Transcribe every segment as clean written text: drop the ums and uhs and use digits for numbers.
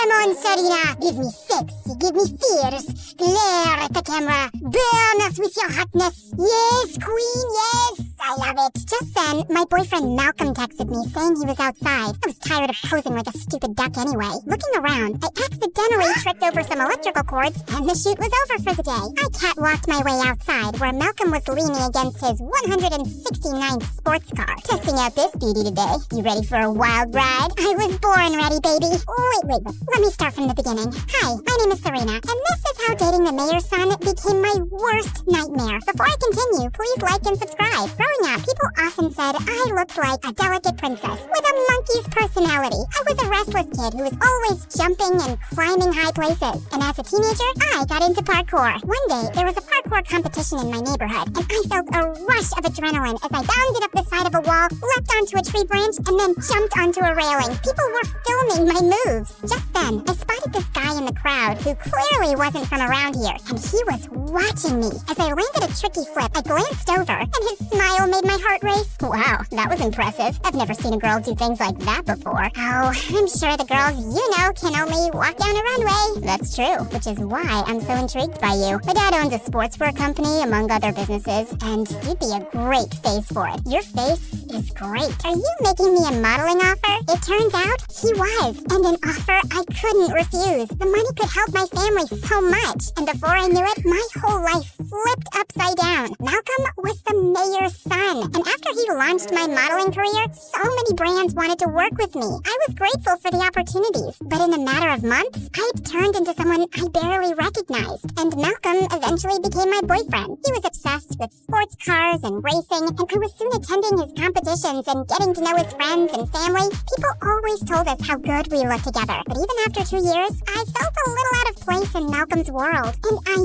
Come on, Serena. Give me sexy, give me fierce. Glare at the camera. Burn us with your hotness. Yes, queen, yes. I love it. Just then, my boyfriend Malcolm texted me saying he was outside. I was tired of posing like a stupid duck anyway. Looking around, I accidentally tripped over some electrical cords, and the shoot was over for the day. I catwalked my way outside, where Malcolm was leaning against his 169th sports car. Testing out this beauty today. You ready for a wild ride? I was born ready, baby. Wait. Let me start from the beginning. Hi, my name is Serena, and this is how dating the mayor's son became my worst nightmare. Before I continue, please like and subscribe. Growing up, people often said I looked like a delicate princess with a monkey's personality. I was a restless kid who was always jumping and climbing high places. And as a teenager, I got into parkour. One day, there was a parkour competition in my neighborhood, and I felt a rush of adrenaline as I bounded up the side of a wall, leapt onto a tree branch, and then jumped onto a railing. People were filming my moves. Just then, I spotted this guy in the crowd who clearly wasn't from around here, and he was watching me. As I landed a tricky flip, I glanced over, and his smile made my heart race. Wow, that was impressive. I've never seen a girl do things like that before. Oh, I'm sure the girls you know can only walk down a runway. That's true, which is why I'm so intrigued by you. My dad owns a sportswear company, among other businesses, and you'd be a great face for it. Your face is great. Are you making me a modeling offer? It turns out he was, and an offer I couldn't refuse. The money could help my family so much, and before I knew it, my whole life flipped upside down. Malcolm was the mayor's son, and after he launched my modeling career, so many brands wanted to work with me. I was grateful for the opportunities, but in a matter of months, I'd turned into someone I barely recognized, and Malcolm eventually became my boyfriend. He was obsessed with sports cars and racing, and I was soon attending his competitions and getting to know his friends and family. People always told us how good we looked together, but even after 2 years, I felt a little out of place in Malcolm's world, and I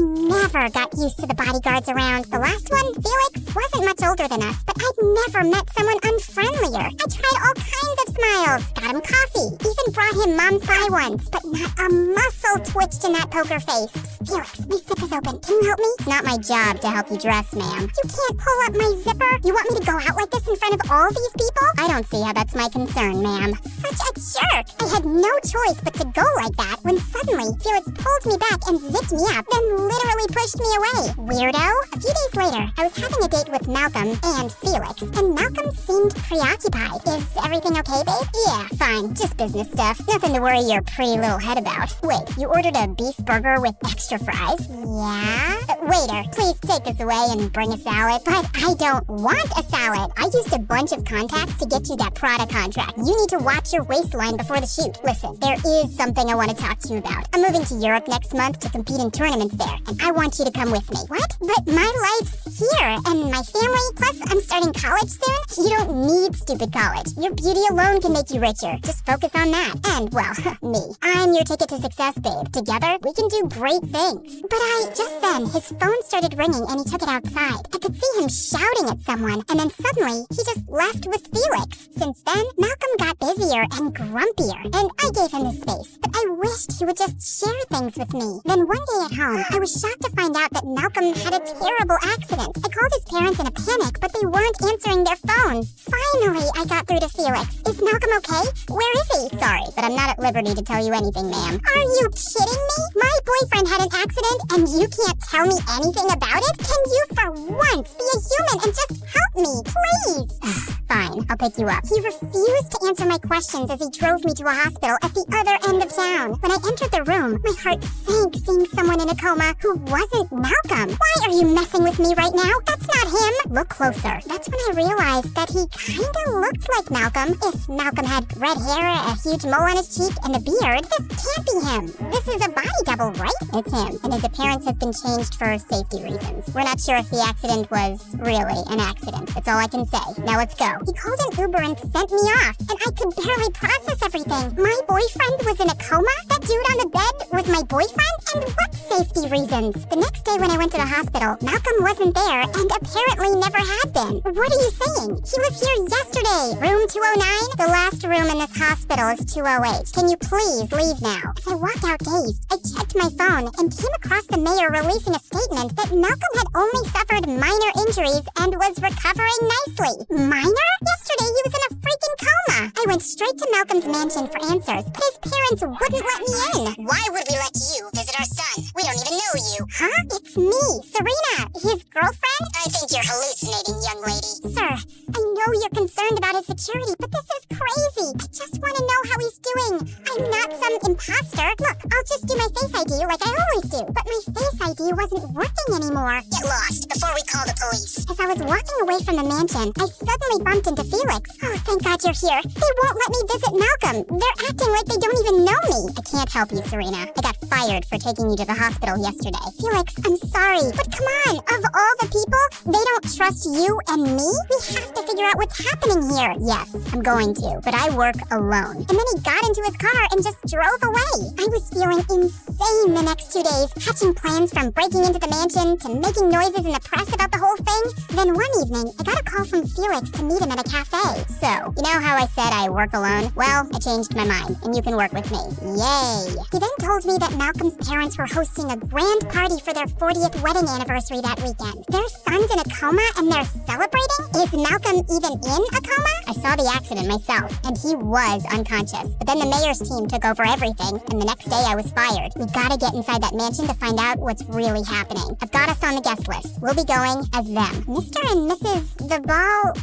never got used to the bodyguards around. The last one, Felix, wasn't much older than us, but I'd never met someone unfriendlier. I tried all kinds of smiles, got him coffee, even brought him mom's pie once, but not a muscle twitched in that poker face. Felix, my zip is open. Can you help me? It's not my job to help you dress, ma'am. You can't pull up my zipper? You want me to go out like this in front of all these people? I don't see how that's my concern, ma'am. Such a jerk! I had no choice but to go like that when suddenly Felix pulled me back and zipped me up, then literally pushed me away. Weirdo? A few days later, I was having a date with Malcolm and Felix, and Malcolm seemed preoccupied. Is everything okay, babe? Yeah, fine. Just business stuff. Nothing to worry your pretty little head about. Wait, you ordered a beef burger with extra fries? Yeah? Waiter, please take this away and bring a salad. But I don't want a salad. I used a bunch of contacts to get you that Prada contract. You need to watch your waistline before the shoot. Listen, there is something I want to talk to you about. I'm moving to Europe next month to compete in tournaments there, and I want you to come with me. What? But my life's here, and my family, plus I'm starting college soon. You don't need stupid college. Your beauty alone can make you richer. Just focus on that. And, well, me. I'm your ticket to success, babe. Together, we can do great things. But just then, his phone started ringing and he took it outside. I could see him shouting at someone, and then suddenly, he just left with Felix. Since then, Malcolm got busier and grumpier, and I gave him his space. But I wished he would just share things with me. Then one day at home, I was shocked to find out that Malcolm had a terrible accident. I called his parents in a panic, but they weren't answering their phones. Finally, I got through to Felix. Is Malcolm okay? Where is he? Sorry, but I'm not at liberty to tell you anything, ma'am. Are you kidding me? My boyfriend had an accident, and you can't tell me anything about it? Can you, for once, be a human and just help me, please? Fine, I'll pick you up. He refused to answer my questions as he drove me to a hospital at the other end of town. When I entered the room, my heart sank seeing someone in a coma who wasn't Malcolm. Why are you messing with me right now? That's not him. Look closer. That's when I realized that he kinda looked like Malcolm. If Malcolm had red hair, a huge mole on his cheek, and a beard, this can't be him. This is a body double, right? It's him, and his appearance has been changed for safety reasons. We're not sure if the accident was really an accident. That's all I can say. Now let's go. He called an Uber and sent me off, and I could barely process everything. My boyfriend was in a coma? That dude on the bed was my boyfriend? And what safety reasons? The next day when I went to the hospital, Malcolm wasn't there, and apparently never had been. What are you saying? He was here yesterday. Room 209? The last room in this hospital is 208. Can you please leave now? As I walked out dazed, I checked my phone and came across the mayor releasing a statement that Malcolm had only suffered minor injuries and was recovering nicely. Minor? Yesterday he was in a freaking freaking coma. I went straight to Malcolm's mansion for answers, but his parents wouldn't let me in. Why would we let you visit our son? We don't even know you. Huh? It's me, Serena, his girlfriend? I think you're hallucinating, young lady. Sir, I know you're concerned about his security, but this is crazy. I just want to know how he's doing. I'm not some imposter. Look, I'll just do my Face ID like I always do. But my Face ID wasn't working anymore. Get lost before we call the police. As I was walking away from the mansion, I suddenly bumped into Felix. Oh, thank God you're here. They won't let me visit Malcolm. They're acting like they don't even know me. I can't help you, Serena. I got fired for taking you to the hospital yesterday. Felix, I'm sorry, but come on. Of all the people, they don't trust you and me? We have to figure out what's happening here. Yes, I'm going to, but I work alone. And then he got into his car and just drove away. I was feeling insane the next 2 days, hatching plans from breaking into the mansion to making noises in the press about the whole thing. Then one evening, I got a call from Felix to meet him at a cafe. So, you know how I said I work alone? Well, I changed my mind, and you can work with me. Yay! He then told me that Malcolm's parents were hosting a grand party for their 40th wedding anniversary that weekend. Their son's in a coma, and they're celebrating? Is Malcolm even in a coma? I saw the accident myself, and he was unconscious. But then the mayor's team took over everything, and the next day I was fired. We gotta get inside that mansion to find out what's really happening. I've got us on the guest list. We'll be going as them. Mr. and Mrs. de la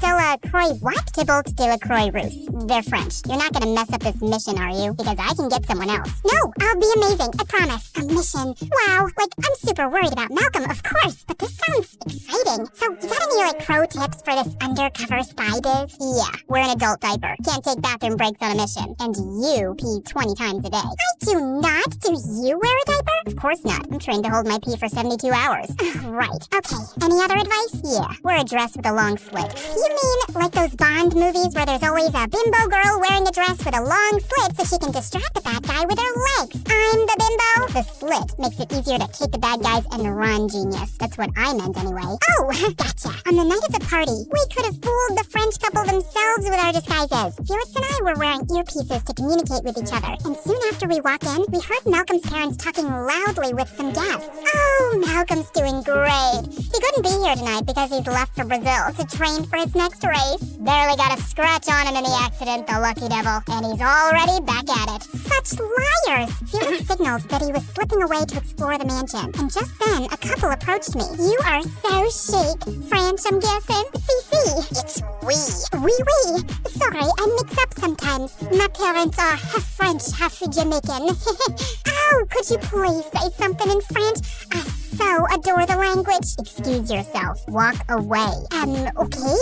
Croix what? Thibault de la Croix Rousse. They're French. You're not gonna mess up this mission, are you? Because I can get someone else. No, I'll be amazing. I promise. A mission. Wow. Like, I'm super worried about Malcolm, of course, but this sounds exciting. So, you got any, pro tips for this undercover spy biz? Yeah, we're an adult diaper. Can't take bathroom breaks on a mission. And you pee 20 times a day. I do not. Do you wear a diaper? Of course not. I'm trained to hold my pee for 72 hours. Right. Okay. Any other advice? Yeah, wear a dress with a long slit. You mean like those Bond movies where there's always a bimbo girl wearing a dress with a long slit so she can distract the bad guy with her legs? I'm the bimbo. The slit makes it easier to kick the bad guys and run, genius. That's what I meant anyway. Oh, gotcha. On the night of the party, we could have fooled the French couple themselves with our disguises. Felix and I were wearing earpieces to communicate with each other. And soon after we walked in, we heard Malcolm's parents talking loudly with some guests. Oh, Malcolm's doing great. He couldn't be here tonight because he's left for Brazil to train for his next race. Barely got a scratch on him in the accident, the lucky devil. And he's already back at it. Such liars! Felix signaled that he was slipping away to explore the mansion. And just then, a couple approached me. You are so chic. French, I'm guessing. Si. It's we. Oui. Sorry, I mix up sometimes. My parents are half French, half Jamaican. Oh, could you please say something in French? I so adore the language. Excuse yourself. Walk away. Okay.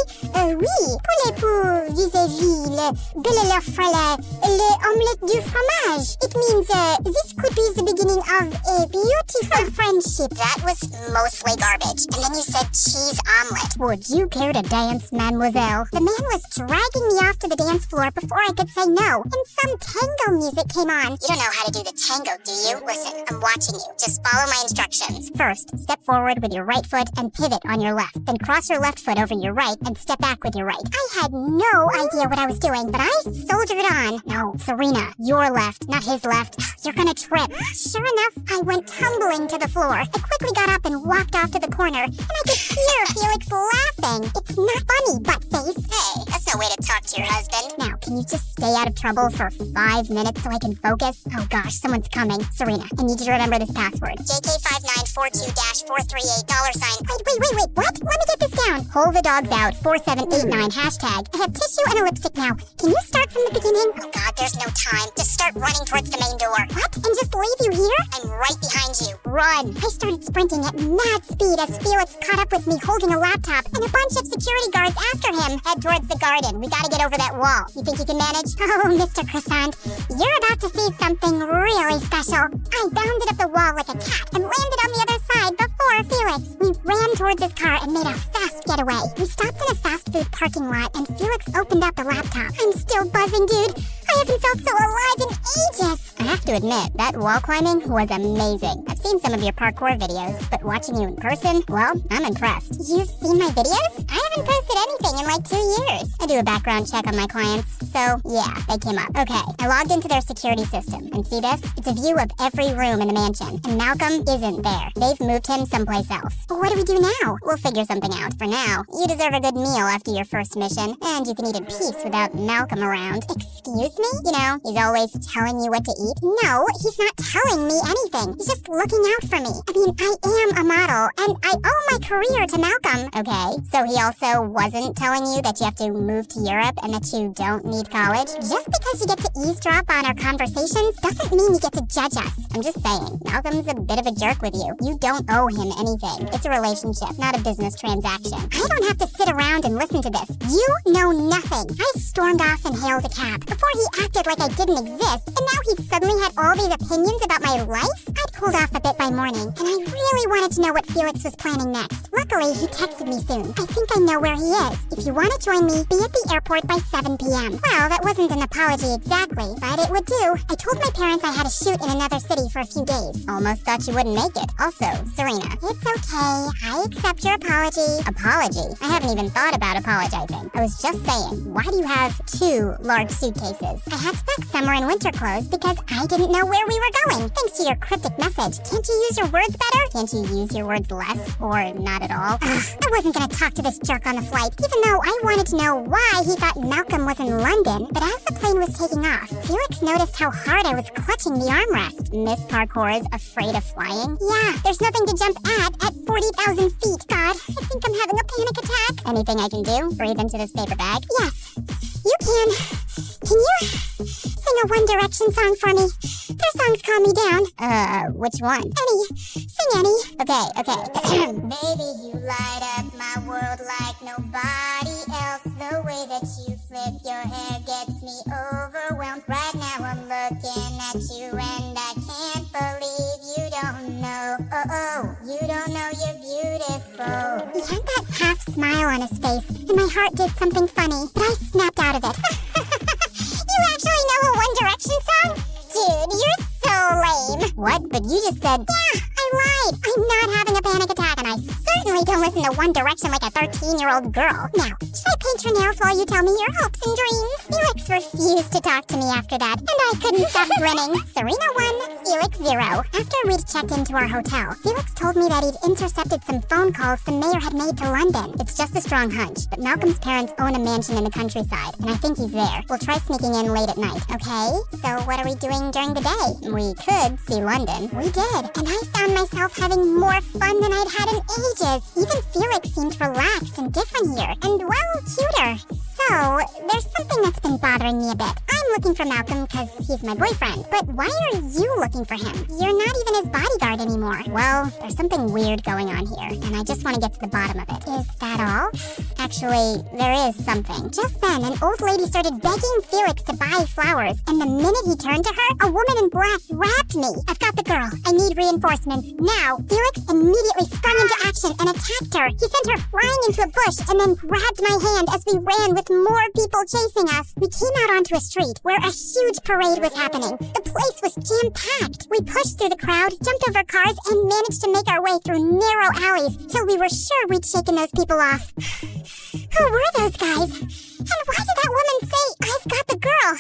Oui. Pour vis-à-vis le belle frère, le omelette du fromage. It means, this could be the beginning of a beautiful friendship. That was mostly garbage. And then you said cheese omelet. Would you care to dance, mademoiselle? The man was dragging me off to the dance floor before I could say no, and some tango music came on. You don't know how to do the tango, do you? Listen, I'm watching you. Just follow my instructions. First, step forward with your right foot and pivot on your left. Then cross your left foot over your right and step back with your right. I had no idea what I was doing, but I soldiered on. No, Serena, your left, not his left. You're gonna trip. Sure enough, I went tumbling to the floor. I quickly got up and walked off to the corner, and I could hear Felix laughing. It's not funny, buttface. Hey, that's no way to talk to your husband. Now, can you just stay out of trouble for 5 minutes so I can focus? Oh gosh, someone's coming. Serena, I need you to remember this password. JK5942-43A$. Wait, what? Let me get this down. Hold the dogs out, 4789, hashtag. I have tissue and a lipstick now. Can you start from the beginning? Oh God, there's no time. Just start running towards the main door. What? And just leave you here? I'm right behind you. Run. I started sprinting at mad speed as Felix caught up with me holding a laptop and a bunch of security guards after him. Head towards the garden. We gotta get over that wall. You think you can manage? Oh, Mr. Croissant, you're about to see something really special. I bounded up the wall like a cat and landed on the other side before Felix. We ran towards his car and made a fast getaway. We stopped in a fast food parking lot and Felix opened up the laptop. I'm still buzzing, dude. I haven't felt so alive in ages. I have to admit, that wall climbing was amazing. I've seen some of your parkour videos, but watching you in person, well, I'm impressed. You've seen my videos? I haven't posted anything in like 2 years. I do a background check on my clients, so yeah, they came up. Okay, I logged into their security system, and see this? It's a view of every room in the mansion, and Malcolm isn't there. They've moved him someplace else. What do we do now? We'll figure something out. For now, you deserve a good meal after your first mission, and you can eat in peace without Malcolm around. Excuse me? You know, he's always telling you what to eat. No, he's not telling me anything. He's just looking out for me. I mean, I am a model, and I owe my career to Malcolm. Okay, so he also wasn't telling you that you have to move to Europe and that you don't need college? Just because you get to eavesdrop on our conversations doesn't mean you get to judge us. I'm just saying, Malcolm's a bit of a jerk with you. You don't owe him anything. It's a relationship, not a business transaction. I don't have to sit around and listen to this. You know nothing. I stormed off and hailed a cab before he acted like I didn't exist, and now he suddenly had all these opinions about my life? I'd cooled off a bit by morning, and I really wanted to know what Felix was planning next. Luckily, he texted me soon. I think I know where he is. If you want to join me, be at the airport by 7 p.m. Well, that wasn't an apology exactly, but it would do. I told my parents I had a shoot in another city for a few days. Almost thought you wouldn't make it. Also, Serena. It's okay. I accept your apology. Apology? I haven't even thought about apologizing. I was just saying, why do you have 2 large suitcases? I had to pack summer and winter clothes because I didn't know where we were going. Thanks to your cryptic message. Can't you use your words better? Can't you use your words less or not at all? Ugh, I wasn't gonna talk to this jerk on the flight, even though I wanted to know why he thought Malcolm was in London. But as the plane was taking off, Felix noticed how hard I was clutching the armrest. Miss Parkour's afraid of flying? Yeah, there's nothing to jump at 40,000 feet. God, I think I'm having a panic attack. Anything I can do? Breathe into this paper bag? Yes, you can. Can you sing a One Direction song for me? Their songs calm me down. Which one? Any. Sing any. Okay. Baby, you light up my world like nobody else. The way that you flip your hair gets me overwhelmed. Right now I'm looking at you and I can't believe you don't know. Oh, you don't know you're beautiful. He had that half smile on his face, and my heart did something funny, but I snapped out of it. You actually know a One Direction song? Dude, you're so lame. What? But you just said... Yeah, I lied. I'm not having a panic attack, and I certainly don't listen to One Direction like a 13-year-old girl. Now, should I paint your nails while you tell me your hopes and dreams? Felix refused to talk to me after that, and I couldn't stop grinning. Serena 1, Felix 0. After we'd checked into our hotel, Felix told me that he'd intercepted some phone calls the mayor had made to London. It's just a strong hunch, but Malcolm's parents own a mansion in the countryside, and I think he's there. We'll try sneaking in late at night. Okay, so what are we doing during the day? We could see London. We did, and I found myself having more fun than I'd had in ages. Even Felix seemed relaxed and different here, and well, cuter. So, there's something that's been bothering me a bit. I'm looking for Malcolm because he's my boyfriend, but why are you looking for him? You're not even his bodyguard anymore. Well, there's something weird going on here, and I just want to get to the bottom of it. Is that all? Actually, there is something. Just then, an old lady started begging Felix to buy flowers, and the minute he turned to her, a woman in black grabbed me. I've got the girl. I need reinforcements. Now, Felix immediately sprung into action and attacked her. He sent her flying into a bush and then grabbed my hand as we ran with more people chasing us. We came out onto a street where a huge parade was happening. The place was jam-packed. We pushed through the crowd, jumped over cars, and managed to make our way through narrow alleys till we were sure we'd shaken those people off. Who were those guys? And why did that woman say, "I've got the girl"?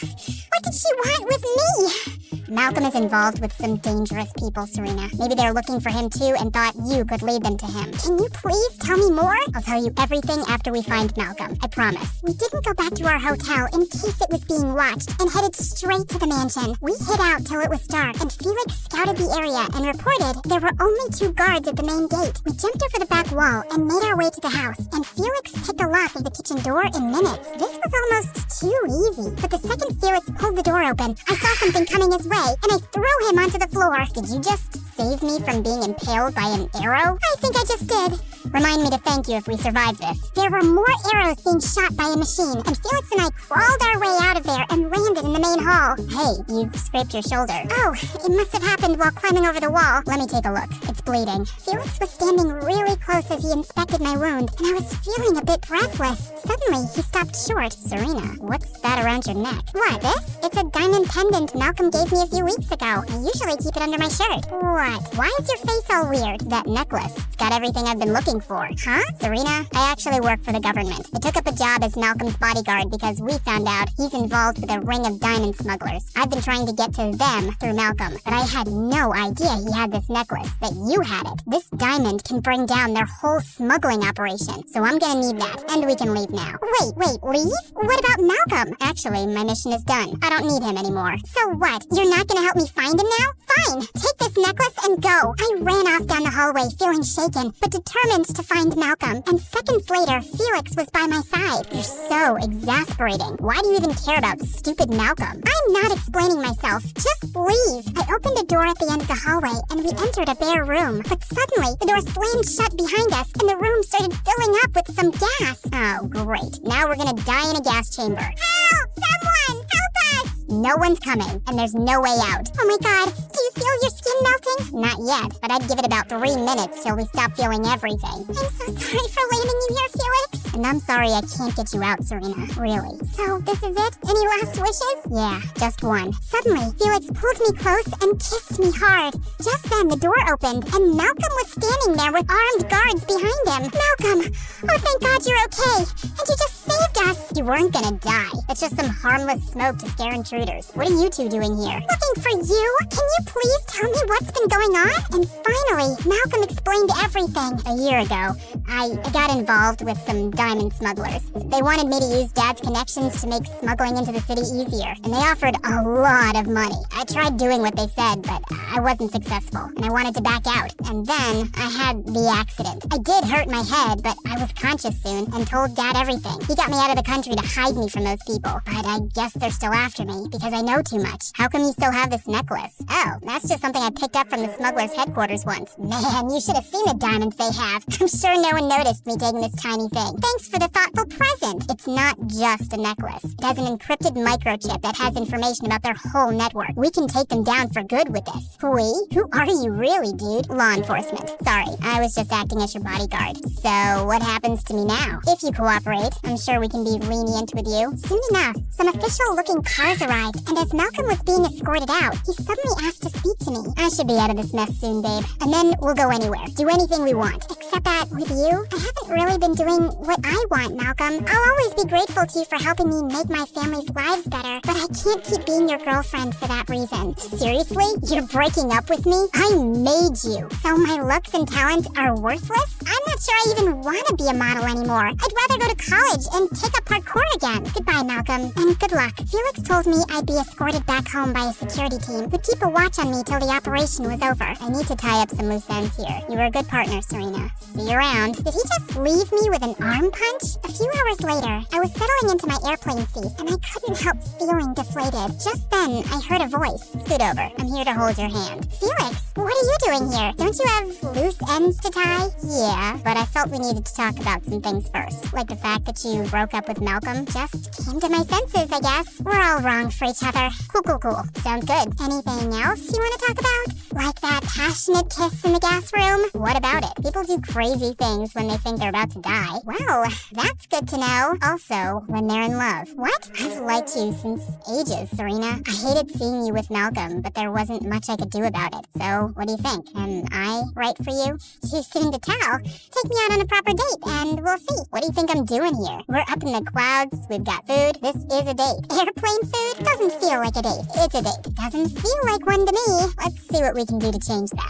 What did she want with me? Malcolm is involved with some dangerous people, Serena. Maybe they're looking for him too and thought you could lead them to him. Can you please tell me more? I'll tell you everything after we find Malcolm. I promise. We didn't go back to our hotel in case it was being watched and headed straight to the mansion. We hid out till it was dark, and Felix scouted the area and reported there were only 2 guards at the main gate. We jumped over the back wall and made our way to the house, and Felix hit the lock of the kitchen door in minutes. This was almost too easy, but the second Felix pulled the door open, I saw something coming his way, and I threw him onto the floor. Did you just save me from being impaled by an arrow? I think I just did. Remind me to thank you if we survive this. There were more arrows being shot by a machine, and Felix and I crawled our way out of there and landed in the main hall. Hey, you've scraped your shoulder. Oh, it must have happened while climbing over the wall. Let me take a look. It's bleeding. Felix was standing really close as he inspected my wound, and I was feeling a bit breathless. Suddenly, he stopped short. Serena, what's that around your neck? What, this? It's a diamond pendant Malcolm gave me a few weeks ago. I usually keep it under my shirt. What? Why is your face all weird? That necklace. It's got everything I've been looking for. Huh? Serena, I actually work for the government. I took up a job as Malcolm's bodyguard because we found out he's involved with a ring of diamond smugglers. I've been trying to get to them through Malcolm, but I had no idea he had this necklace, that you had it. This diamond can bring down their whole smuggling operation, so I'm gonna need that, and we can leave now. Wait, leave? What about Malcolm? Actually, my mission is done. I don't need him anymore. So what? You're not gonna help me find him now? Fine, take this necklace and go. I ran off down the hallway feeling shaken, but determined to find Malcolm, and seconds later, Felix was by my side. You're so exasperating. Why do you even care about stupid Malcolm? I'm not explaining myself. Just leave. I opened a door at the end of the hallway, and we entered a bare room. But suddenly, the door slammed shut behind us, and the room started filling up with some gas. Oh, great. Now we're gonna die in a gas chamber. Help! Someone! Help us! No one's coming, and there's no way out. Oh my god, do you feel your skin melting? Not yet, but I'd give it about 3 minutes till we stop feeling everything. I'm so sorry for landing you here, Felix. And I'm sorry I can't get you out, Serena. Really. So, this is it? Any last wishes? Yeah, just one. Suddenly, Felix pulled me close and kissed me hard. Just then, the door opened, and Malcolm was standing there with armed guards behind him. Malcolm! Oh, thank God you're okay! And you just saved us! You weren't gonna die. It's just some harmless smoke to scare intruders. What are you two doing here? Looking for you? Can you please tell me what's been going on? And finally, Malcolm explained everything. A year ago, I got involved with some diamond smugglers. They wanted me to use Dad's connections to make smuggling into the city easier, and they offered a lot of money. I tried doing what they said, but I wasn't successful, and I wanted to back out. And then I had the accident. I did hurt my head, but I was conscious soon and told Dad everything. He got me out of the country to hide me from those people, but I guess they're still after me because I know too much. How come you still have this necklace? Oh, that's just something I picked up from the smugglers' headquarters once. Man, you should have seen the diamonds they have. I'm sure no one noticed me taking this tiny thing. Thanks for the thoughtful present. It's not just a necklace. It has an encrypted microchip that has information about their whole network. We can take them down for good with this. We? Who are you really, dude? Law enforcement. Sorry, I was just acting as your bodyguard. So, what happens to me now? If you cooperate, I'm sure we can be lenient with you. Soon enough, some official-looking cars arrived, and as Malcolm was being escorted out, he suddenly asked to speak to me. I should be out of this mess soon, babe. And then we'll go anywhere. Do anything we want. Except that, with you, I haven't really been doing what I want, Malcolm. I'll always be grateful to you for helping me make my family's lives better, but I can't keep being your girlfriend for that reason. Seriously? You're breaking up with me? I made you. So my looks and talents are worthless? I'm not sure I even want to be a model anymore. I'd rather go to college and take up parkour again. Goodbye, Malcolm, and good luck. Felix told me I'd be escorted back home by a security team who'd keep a watch on me till the operation was over. I need to tie up some loose ends here. You were a good partner, Serena. See you around. Did he just leave me with an arm punch? A few hours later, I was settling into my airplane seat, and I couldn't help feeling deflated. Just then, I heard a voice. Scoot over. I'm here to hold your hand. Felix, what are you doing here? Don't you have loose ends to tie? Yeah, but I felt we needed to talk about some things first. Like the fact that you broke up with Malcolm. Just came to my senses, I guess. We're all wrong for each other. Cool. Sounds good. Anything else you want to talk about? Like that passionate kiss in the gas room? What about it? People do crazy things when they think they're about to die. Well, that's good to know. Also, when they're in love. What? I've liked you since ages, Serena. I hated seeing you with Malcolm, but there wasn't much I could do about it. So, what do you think? Am I right for you? Too soon to tell. Take me out on a proper date, and we'll see. What do you think I'm doing here? We're up in the clouds, we've got food. This is a date. Airplane food doesn't feel like a date. It's a date. Doesn't feel like one to me. Let's see what we can do to change that.